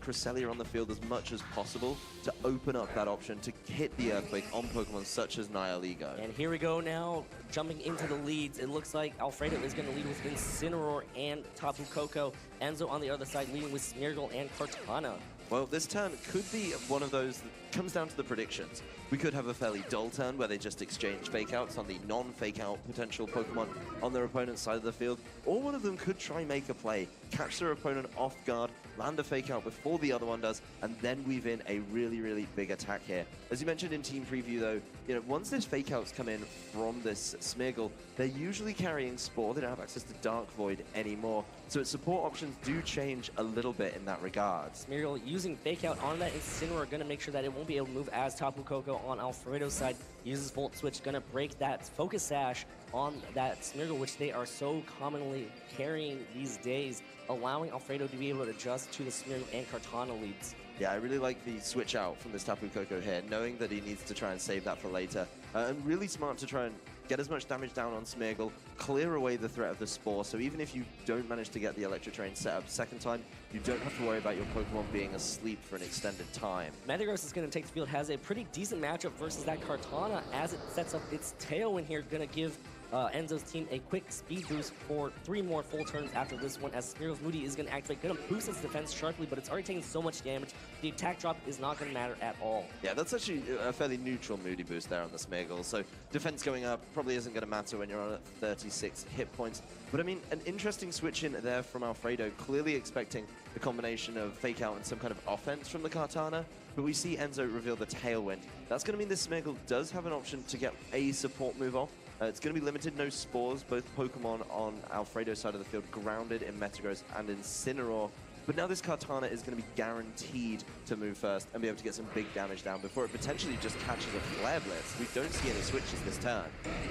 Cresselia on the field as much as possible to open up that option to hit the Earthquake on Pokemon such as Nihilego. And here we go now, jumping into the leads. It looks like Alfredo is going to lead with Incineroar and Tapu Koko. Enzo on the other side leading with Smeargle and Kartana. Well, this turn could be one of those that comes down to the predictions. We could have a fairly dull turn where they just exchange fake outs on the non-fake out potential Pokemon on their opponent's side of the field, or one of them could try and make a play, catch their opponent off guard, land a fake out before the other one does, and then weave in a really, really big attack here. As you mentioned in team preview though, once these fake outs come in from this Smeargle, they're usually carrying Spore. They don't have access to Dark Void anymore, so its support options do change a little bit in that regard. Smeargle using fake out on that Incineroar, going to make sure that it won't be able to move as Tapu Koko on Alfredo's side. Uses Volt Switch, going to break that Focus Sash on that Smeargle, which they are so commonly carrying these days, allowing Alfredo to be able to adjust to the Smeargle and Kartana leads. Yeah, I really like the switch out from this Tapu Koko here, knowing that he needs to try and save that for later. And really smart to try and get as much damage down on Smeargle, clear away the threat of the Spore, so even if you don't manage to get the Electro Train set up second time, you don't have to worry about your Pokemon being asleep for an extended time. Metagross is going to take the field, has a pretty decent matchup versus that Kartana as it sets up its Tailwind here, going to give Enzo's team a quick speed boost for 3 more full turns after this one, as Smeargle's Moody is going to activate, going to boost its defense sharply, but it's already taking so much damage, the attack drop is not going to matter at all. Yeah, that's actually a fairly neutral Moody boost there on the Smeargle, so defense going up probably isn't going to matter when you're on at 36 hit points. But I mean, an interesting switch in there from Alfredo, clearly expecting the combination of fake out and some kind of offense from the Kartana, but we see Enzo reveal the Tailwind. That's going to mean this Smeargle does have an option to get a support move off. It's going to be limited, no Spores, both Pokemon on Alfredo's side of the field grounded in Metagross and Incineroar. But now this Kartana is going to be guaranteed to move first and be able to get some big damage down before it potentially just catches a Flare Blitz. We don't see any switches this turn.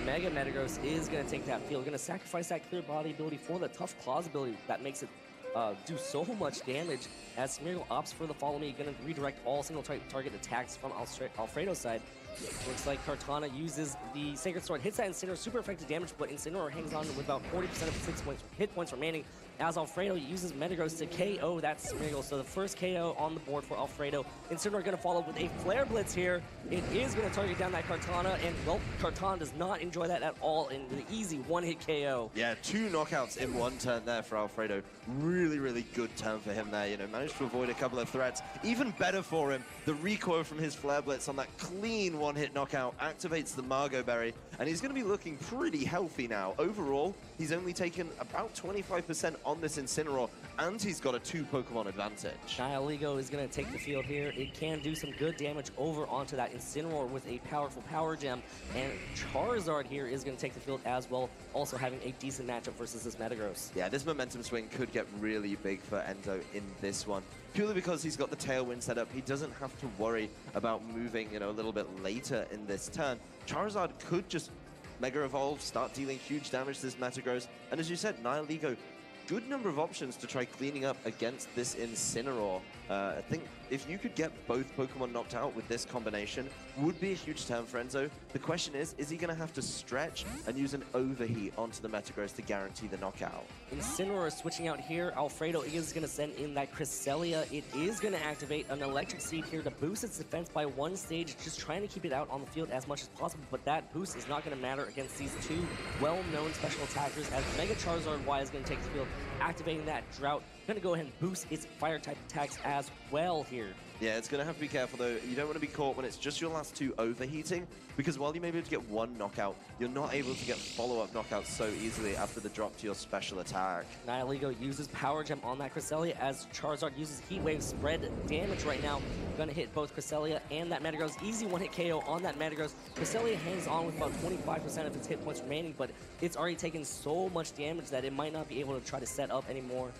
Mega Metagross is going to take that field, going to sacrifice that Clear Body ability for the Tough Claws ability that makes it do so much damage, as Smeargle opts for the Follow Me, going to redirect all single target attacks from Alfredo's side. Looks like Kartana uses the Sacred Sword, hits that Incineroar, super effective damage, but Incineroar hangs on with about 40% of its hit points remaining, as Alfredo uses Metagross to KO that Smeargle. So the first KO on the board for Alfredo. Incineroar going to follow with a Flare Blitz here. It is going to target down that Kartana, and well, Kartana does not enjoy that at all in the easy one-hit KO. Yeah, 2 knockouts in one turn there for Alfredo. Really, really good turn for him there. Managed to avoid a couple of threats. Even better for him, the recoil from his Flare Blitz on that clean one-hit knockout activates the Margot Berry, and he's going to be looking pretty healthy now. Overall, he's only taken about 25% on this Incineroar, and he's got a 2 Pokemon advantage. Nihilego is going to take the field here. It can do some good damage over onto that Incineroar with a powerful Power Gem, and Charizard here is going to take the field as well, also having a decent matchup versus this Metagross. Yeah, this momentum swing could get really big for Enzo in this one. Purely because he's got the Tailwind set up, he doesn't have to worry about moving, a little bit later in this turn. Charizard could just Mega Evolve, start dealing huge damage to this Metagross, and as you said, Nihilego, good number of options to try cleaning up against this Incineroar. I think if you could get both Pokemon knocked out with this combination, would be a huge turn for Enzo. The question is he going to have to stretch and use an Overheat onto the Metagross to guarantee the knockout? Incineroar switching out here. Alfredo is going to send in that Cresselia. It is going to activate an Electric Seed here to boost its defense by 1 stage, just trying to keep it out on the field as much as possible, but that boost is not going to matter against these 2 well-known special attackers, as Mega Charizard Y is going to take the field, activating that Drought. Going to go ahead and boost its Fire-type attacks as well here. Yeah, it's going to have to be careful, though. You don't want to be caught when it's just your last 2 overheating, because while you may be able to get 1 knockout, you're not able to get follow-up knockouts so easily after the drop to your special attack. Nihilego uses Power Gem on that Cresselia, as Charizard uses Heat Wave spread damage right now. Going to hit both Cresselia and that Metagross. Easy one-hit KO on that Metagross. Cresselia hangs on with about 25% of its hit points remaining, but it's already taken so much damage that it might not be able to try to set up anymore.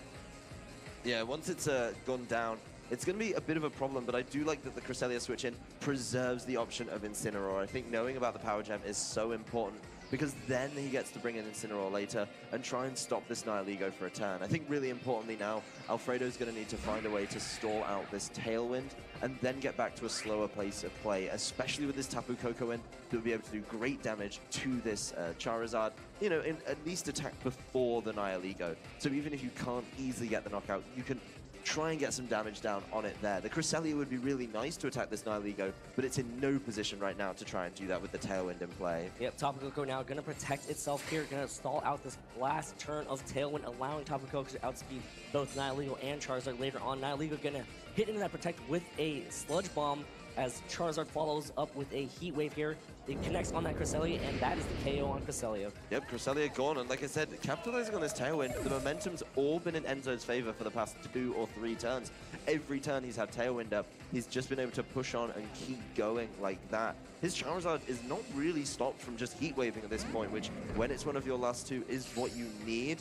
Yeah, once it's gone down, it's going to be a bit of a problem, but I do like that the Cresselia switch in preserves the option of Incineroar. I think knowing about the Power Gem is so important, because then he gets to bring in Incineroar later and try and stop this Nihilego for a turn. I think really importantly now, Alfredo's going to need to find a way to stall out this Tailwind and then get back to a slower pace of play, especially with this Tapu Koko in, that will be able to do great damage to this Charizard, in at least attack before the Nihilego. So even if you can't easily get the knockout, you can try and get some damage down on it there. The Cresselia would be really nice to attack this Nihilego, but it's in no position right now to try and do that with the Tailwind in play. Yep, Tapu Koko now going to protect itself here, going to stall out this last turn of Tailwind, allowing Tapu Koko to outspeed both Nihilego and Charizard later on. Nihilego going to hit into that protect with a Sludge Bomb as Charizard follows up with a Heat Wave here. It connects on that Cresselia, and that is the KO on Cresselia. Yep, Cresselia gone, and like I said, capitalizing on this Tailwind, the momentum's all been in Enzo's favor for the past 2 or 3 turns. Every turn he's had Tailwind up, he's just been able to push on and keep going like that. His Charizard is not really stopped from just Heat Waving at this point, which, when it's one of your last 2, is what you need.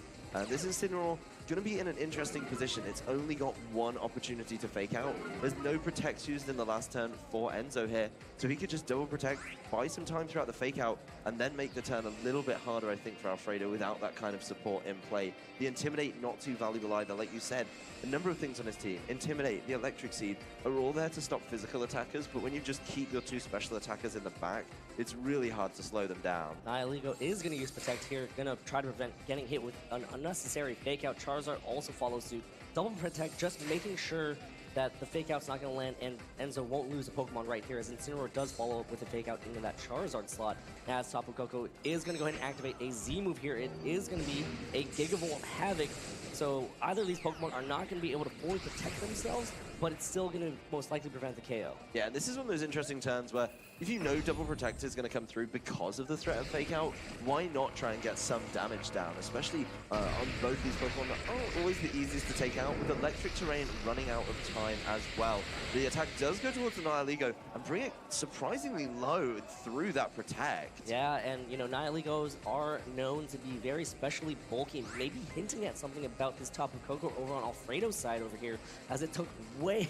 This Incineroar going to be in an interesting position. It's only got one opportunity to fake out. There's no protects used in the last turn for Enzo here, so he could just double protect, buy some time throughout the fake out, and then make the turn a little bit harder, I think, for Alfredo without that kind of support in play. The Intimidate, not too valuable either. Like you said, a number of things on his team. Intimidate, the Electric Seed, are all there to stop physical attackers, but when you just keep your 2 special attackers in the back, it's really hard to slow them down. Nihilego is going to use Protect here, going to try to prevent getting hit with an unnecessary fake out. Charizard also follows suit. Double Protect, just making sure that the fake out's not going to land and Enzo won't lose a Pokemon right here, as Incineroar does follow up with a fake out into that Charizard slot. As Tapu Koko is going to go ahead and activate a Z move here. It is going to be a Gigavolt Havoc. So either of these Pokemon are not going to be able to fully protect themselves, but it's still going to most likely prevent the KO. Yeah, this is one of those interesting turns where if you know Double Protect is going to come through because of the threat of Fake Out, why not try and get some damage down, especially on both these Pokemon that aren't always the easiest to take out, with Electric Terrain running out of time as well. The attack does go towards the Nihilego and bring it surprisingly low through that Protect. Yeah, and you know, Nihilegos are known to be very specially bulky, maybe hinting at something about this Tapu Koko over on Alfredo's side over here, as it took way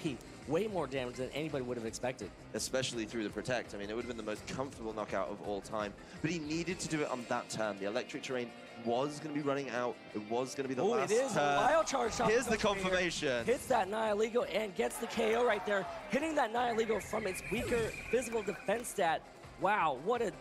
more damage than anybody would have expected. Especially through the Protect. I mean, it would have been the most comfortable knockout of all time. But he needed to do it on that turn. The Electric Terrain was going to be running out. It was going to be the last it is turn. a wild charge. Here's the confirmation. Hits that Nihilego and gets the KO right there. Hitting that Nihilego from its weaker physical defense stat. Wow, what a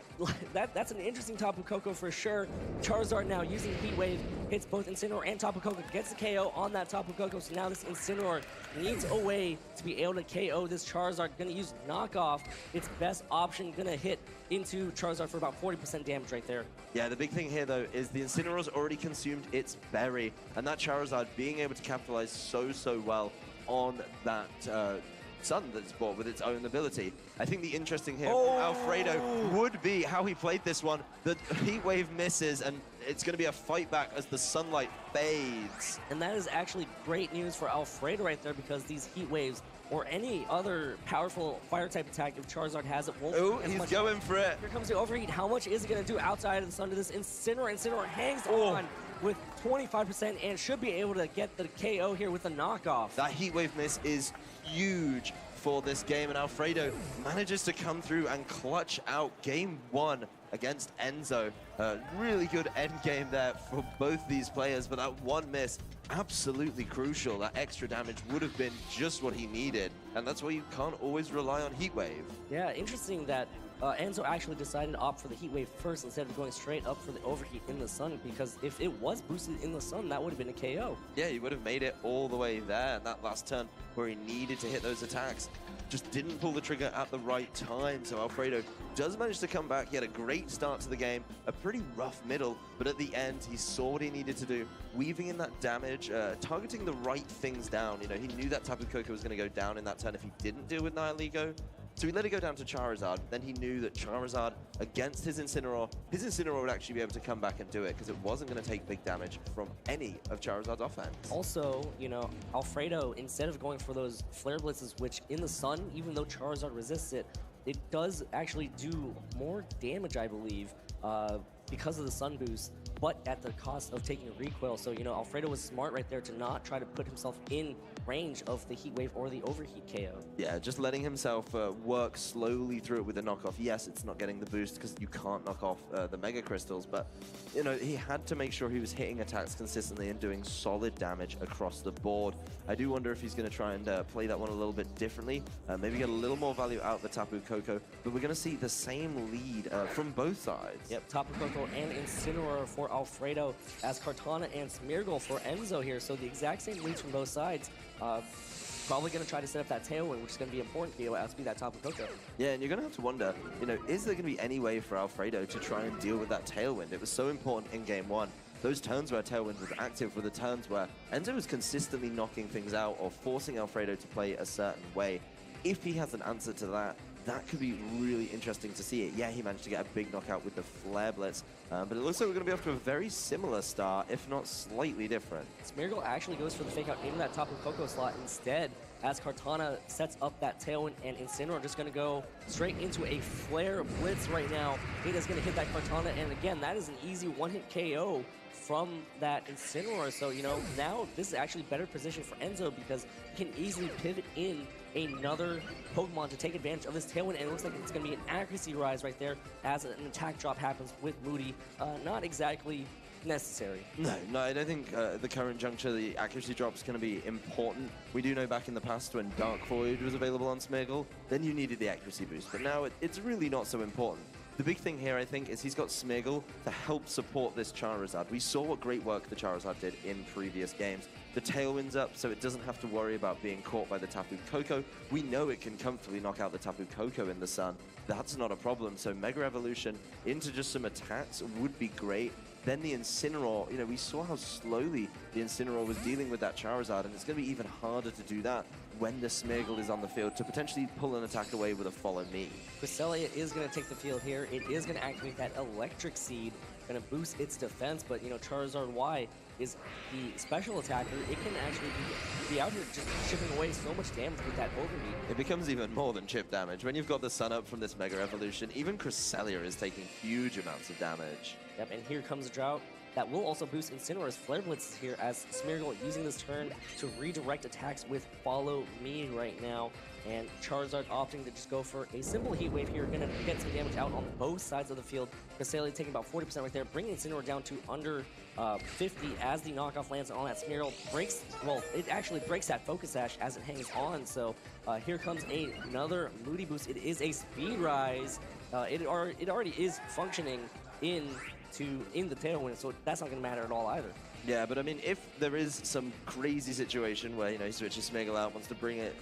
that's an interesting Tapu Koko for sure. Charizard now using Heat Wave, hits both Incineroar and Tapu Koko, gets the KO on that Tapu Koko. So now this Incineroar needs a way to be able to KO this Charizard. Gonna use Knockoff, its best option, gonna hit into Charizard for about 40% damage right there. Yeah, the big thing here though is the Incineroar's already consumed its berry, and that Charizard being able to capitalize so well on that Sun that's bought with its own ability. I think the interesting here for Alfredo would be how he played this one. The Heat Wave misses, and it's going to be a fight back as the sunlight fades. And that is actually great news for Alfredo right there, because these Heat Waves or any other powerful fire type attack, if Charizard has it, won't. Oh, he's going for it. Here comes the Overheat. How much is it going to do outside of the sun to this Incineroar? Incineroar hangs on with 25% and should be able to get the KO here with a knockoff. That Heat Wave miss is huge for this game, and Alfredo manages to come through and clutch out game 1 against Enzo. Really good end game there for both these players, but that one miss, absolutely crucial. That extra damage would have been just what he needed, and that's why you can't always rely on Heat Wave. Yeah, interesting that Enzo actually decided to opt for the Heat Wave first instead of going straight up for the Overheat in the sun, because if it was boosted in the sun, that would have been a KO. Yeah, he would have made it all the way there, and that last turn where he needed to hit those attacks just didn't pull the trigger at the right time. So Alfredo does manage to come back. He had a great start to the game, a pretty rough middle, but at the end he saw what he needed to do, weaving in that damage, targeting the right things down. You know, he knew that Tapu Koko was going to go down in that turn if he didn't deal with Nihilego. So he let it go down to Charizard. Then he knew that Charizard, against his Incineroar would actually be able to come back and do it, because it wasn't going to take big damage from any of Charizard's offense. Also, you know, Alfredo, instead of going for those Flare Blitzes, which in the sun, even though Charizard resists it, it does actually do more damage, I believe, because of the sun boost, but at the cost of taking a recoil. So, you know, Alfredo was smart right there to not try to put himself in range of the Heat Wave or the Overheat KO. Yeah, just letting himself work slowly through it with a knockoff. Yes, it's not getting the boost because you can't knock off the Mega Crystals, but, you know, he had to make sure he was hitting attacks consistently and doing solid damage across the board. I do wonder if he's going to try and play that one a little bit differently, maybe get a little more value out of the Tapu Koko, but we're going to see the same lead from both sides. Yep, Tapu Koko and Incineroar for Alfredo, as Kartana and Smeargle for Enzo here, so the exact same leads from both sides. Probably going to try to set up that tailwind, which is going to be important to be able to outspeed that Tapu Koko. Yeah, and you're going to have to wonder, is there going to be any way for Alfredo to try and deal with that tailwind? It was so important in Game 1. Those turns where Tailwind was active were the turns where Enzo was consistently knocking things out or forcing Alfredo to play a certain way. If he has an answer to that, that could be really interesting to see it. Yeah, he managed to get a big knockout with the Flare Blitz, but it looks like we're going to be off to a very similar start, if not slightly different. Smeargle actually goes for the fake out into that Tapu Koko slot instead, as Kartana sets up that Tailwind, and Incineroar just going to go straight into a Flare Blitz right now. It is going to hit that Kartana, and again, that is an easy one-hit KO from that Incineroar. So, now this is actually better position for Enzo because he can easily pivot in another Pokemon to take advantage of this Tailwind, and it looks like it's going to be an accuracy rise right there as an attack drop happens with Moody. Not exactly necessary. No, I don't think the current juncture, the accuracy drop is going to be important. We do know back in the past when Dark Void was available on Smeargle, then you needed the accuracy boost, but now it's really not so important. The big thing here, I think, is he's got Smeargle to help support this Charizard. We saw what great work the Charizard did in previous games. The Tailwind's up, so it doesn't have to worry about being caught by the Tapu Koko. We know it can comfortably knock out the Tapu Koko in the sun. That's not a problem, so Mega Evolution into just some attacks would be great. Then the Incineroar, we saw how slowly the Incineroar was dealing with that Charizard, and it's going to be even harder to do that when the Smeargle is on the field to potentially pull an attack away with a Follow Me. Cresselia is going to take the field here. It is going to activate that Electric Seed, going to boost its defense, but Charizard Y is the special attacker. It can actually be out here just chipping away so much damage with that Overbeat. It becomes even more than chip damage. When you've got the Sun Up from this Mega Evolution, even Cresselia is taking huge amounts of damage. Yep, and here comes a Drought. That will also boost Incineroar's Flare Blitz here as Smeargle using this turn to redirect attacks with Follow Me right now. And Charizard opting to just go for a simple Heat Wave here. Gonna get some damage out on both sides of the field. Cresselia taking about 40% right there, bringing Incineroar down to under 50 as the knockoff lands on that Smeargle. It actually breaks that Focus Sash as it hangs on. So here comes another Moody boost. It is a Speed Rise. It already is functioning in the Tailwind, so that's not going to matter at all either. Yeah, but I mean, if there is some crazy situation where, he switches Smeargle out, wants to bring it,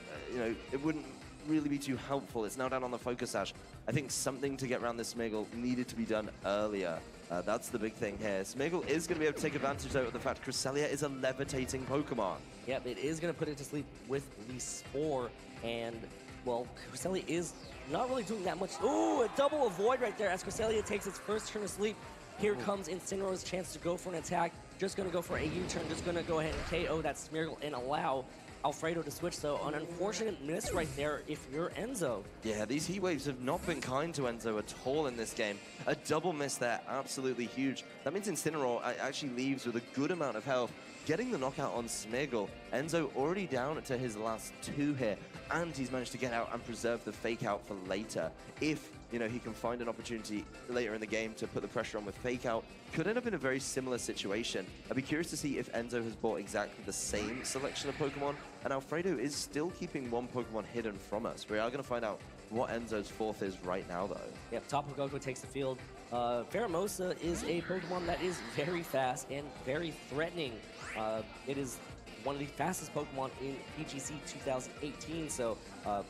it wouldn't really be too helpful. It's now down on the Focus Sash. I think something to get around this Smeargle needed to be done earlier. That's the big thing here. Smeargle is going to be able to take advantage, though, of the fact Cresselia is a levitating Pokemon. Yep, it is going to put it to sleep with the Spore, and, Cresselia is not really doing that much. Ooh, a double avoid right there as Cresselia takes its first turn of sleep. Here comes Incineroar's chance to go for an attack. Just going to go for a U-turn. Just going to go ahead and KO that Smeargle and allow Alfredo to switch. So an unfortunate miss right there if you're Enzo. Yeah, these Heat Waves have not been kind to Enzo at all in this game. A double miss there, absolutely huge. That means Incineroar actually leaves with a good amount of health. Getting the knockout on Smeargle, Enzo already down to his last 2 here, and he's managed to get out and preserve the fake out for later. If he can find an opportunity later in the game to put the pressure on with fake out, could end up in a very similar situation. I'd be curious to see if Enzo has bought exactly the same selection of Pokemon, and Alfredo is still keeping one Pokemon hidden from us. We are going to find out what Enzo's 4th is right now, though. Yep, Tapu Koko takes the field. Pheromosa is a Pokemon that is very fast and very threatening. It is one of the fastest Pokemon in PGC 2018, so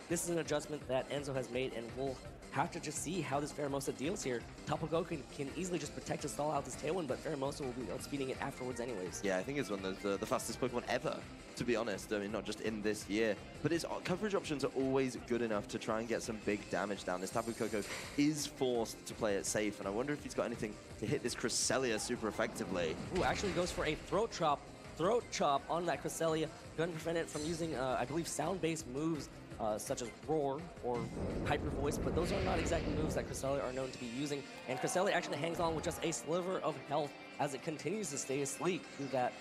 this is an adjustment that Enzo has made, and we'll have to just see how this Pheromosa deals here. Tapu Koko can easily just protect and stall out this Tailwind, but Pheromosa will be outspeeding it afterwards anyways. Yeah, I think it's one of the fastest Pokemon ever, to be honest. I mean, not just in this year, but its coverage options are always good enough to try and get some big damage down. This Tapu Koko is forced to play it safe, and I wonder if he's got anything to hit this Cresselia super effectively. Ooh, actually goes for a Throat Chop on that Cresselia. Going to prevent it from using, I believe, sound-based moves such as Roar or Hyper Voice, but those are not exactly moves that Cresselia are known to be using. And Cresselia actually hangs on with just a sliver of health as it continues to stay asleep through that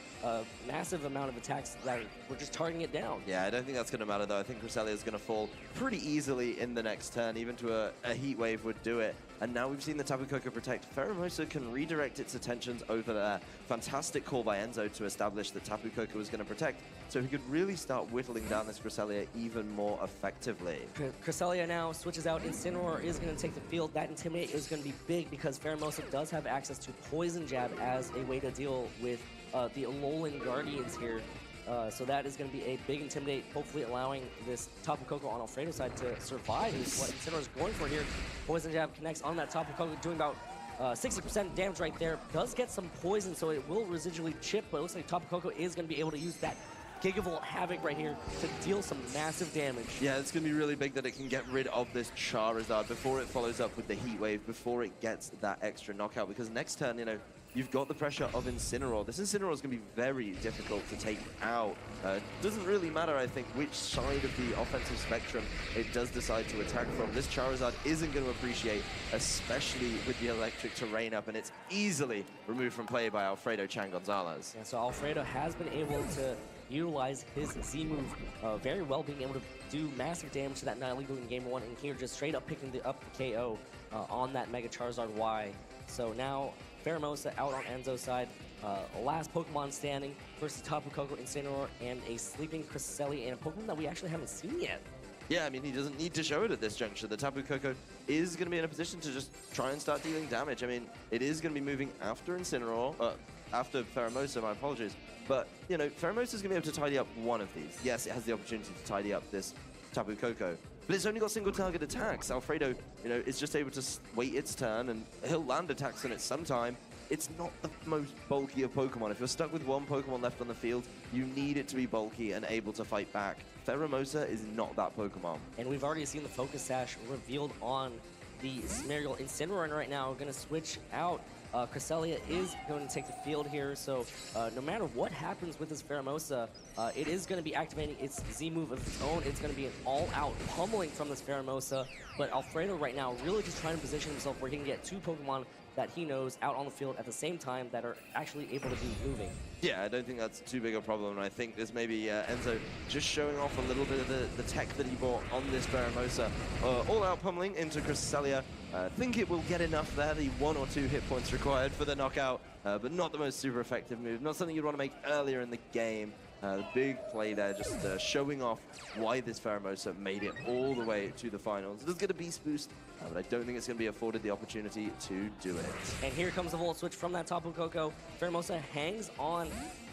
massive amount of attacks that were just targeting it down. Yeah, I don't think that's going to matter, though. I think Cresselia is going to fall pretty easily in the next turn. Even to a Heat Wave would do it. And now we've seen the Tapu Koko protect. Pheromosa can redirect its attentions over there. Fantastic call by Enzo to establish that Tapu Koko was going to protect, so he could really start whittling down this Cresselia even more effectively. Cresselia now switches out. Incineroar is going to take the field. That Intimidate is going to be big because Pheromosa does have access to Poison Jab as a way to deal with the Alolan Guardians here. So that is going to be a big intimidate, hopefully allowing this Tapu Koko on Alfredo's side to survive is what Incineroar is going for here. Poison Jab connects on that Tapu Koko, doing about 60% damage right there. Does get some poison, so it will residually chip, but it looks like Tapu Koko is going to be able to use that Gigavolt Havoc right here to deal some massive damage. Yeah, it's going to be really big that it can get rid of this Charizard before it follows up with the Heat Wave, before it gets that extra knockout, because next turn, you know, you've got the pressure of Incineroar. This Incineroar is going to be very difficult to take out. Doesn't really matter, I think, which side of the offensive spectrum it does decide to attack from. This Charizard isn't going to appreciate, especially with the electric terrain up, and it's easily removed from play by Alfredo Chan Gonzalez. Yeah, so Alfredo has been able to utilize his Z move very well, being able to do massive damage to that Night League in Game 1, and here just straight up picking up the KO on that Mega Charizard Y. So now Pheromosa out on Enzo's side. Last Pokemon standing versus Tapu Koko, Incineroar, and a sleeping Cresselia, and a Pokemon that we actually haven't seen yet. Yeah, I mean, he doesn't need to show it at this juncture. The Tapu Koko is going to be in a position to just try and start dealing damage. I mean, it is going to be moving after Incineroar, after Pheromosa, my apologies. But, you know, Pheromosa is going to be able to tidy up one of these. Yes, it has the opportunity to tidy up this Tapu Koko, but it's only got single target attacks. Alfredo, you know, is just able to wait its turn, and he'll land attacks on it sometime. It's not the most bulky of Pokemon. If you're stuck with one Pokemon left on the field, you need it to be bulky and able to fight back. Pheromosa is not that Pokemon. And we've already seen the Focus Sash revealed on the Smeargle. Incineroar right now going to switch out. Cresselia is going to take the field here, so no matter what happens with this Pheromosa, it is going to be activating its Z move of its own. It's going to be an all-out pummeling from this Pheromosa, but Alfredo right now really just trying to position himself where he can get two Pokemon that he knows out on the field at the same time that are actually able to be moving. Yeah, I don't think that's too big a problem, and I think there's maybe Enzo just showing off a little bit of the tech that he bought on this Pheromosa. All-out pummeling into Cresselia. I think it will get enough there, the 1 or 2 hit points required for the knockout, but not the most super effective move, not something you'd want to make earlier in the game. Big play there, just showing off why this Pheromosa made it all the way to the finals. It does get a Beast Boost, but I don't think it's going to be afforded the opportunity to do it. And here comes the Volt Switch from that Tapu Koko. Pheromosa hangs on,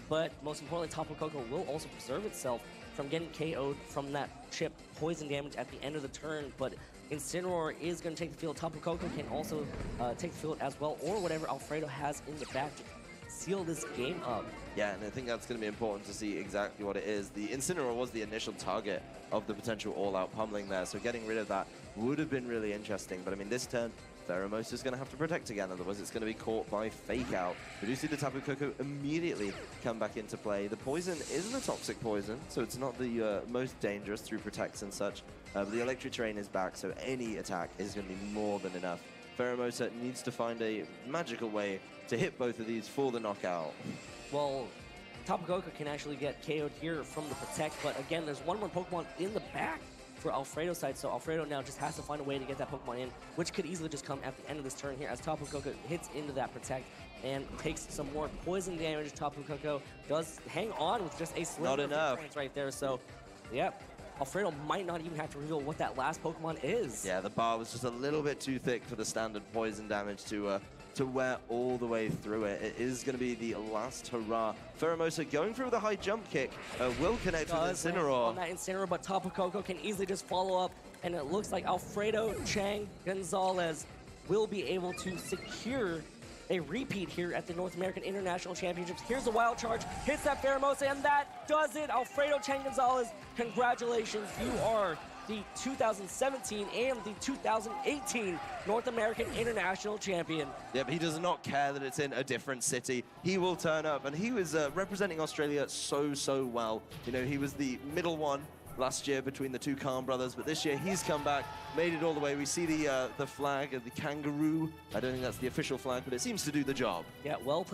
but most importantly, Tapu Koko will also preserve itself from getting KO'd from that chip poison damage at the end of the turn, but Incineroar is going to take the field. Tapu Koko can also take the field as well, or whatever Alfredo has in the back to seal this game up. Yeah, and I think that's going to be important to see exactly what it is. The Incineroar was the initial target of the potential all-out pummeling there, so getting rid of that would have been really interesting. But I mean, this turn, Pheromosa is going to have to protect again, otherwise it's going to be caught by Fake Out. We do see the Tapu Koko immediately come back into play. The poison isn't a toxic poison, so it's not the most dangerous through protects and such. But the electric terrain is back, so any attack is going to be more than enough. Pheromosa needs to find a magical way to hit both of these for the knockout. Well, Tapu Koko can actually get KO'd here from the Protect, but again, there's one more Pokemon in the back for Alfredo's side, so Alfredo now just has to find a way to get that Pokemon in, which could easily just come at the end of this turn here as Tapu Koko hits into that Protect and takes some more poison damage. Tapu Koko does hang on with just a sliver of hit points right there, so yep. Alfredo might not even have to reveal what that last Pokemon is. Yeah, the bar was just a little bit too thick for the standard poison damage to wear all the way through it. It is going to be the last hurrah. Pheromosa going through the high jump kick will connect with Incineroar. On that Incineroar, but Tapu Koko can easily just follow up, and it looks like Alfredo Chan Gonzalez will be able to secure a repeat here at the North American International Championships. Here's the Wild Charge, hits that Pheromosa, and that does it. Alfredo Chan Gonzalez, congratulations. You are the 2017 and the 2018 North American International Champion. Yeah, but he does not care that it's in a different city. He will turn up, and he was representing Australia so well. You know, he was the middle one last year between the two Khan brothers, but this year he's come back, made it all the way. We see the flag of the kangaroo. I don't think that's the official flag, but it seems to do the job. Yeah, well played.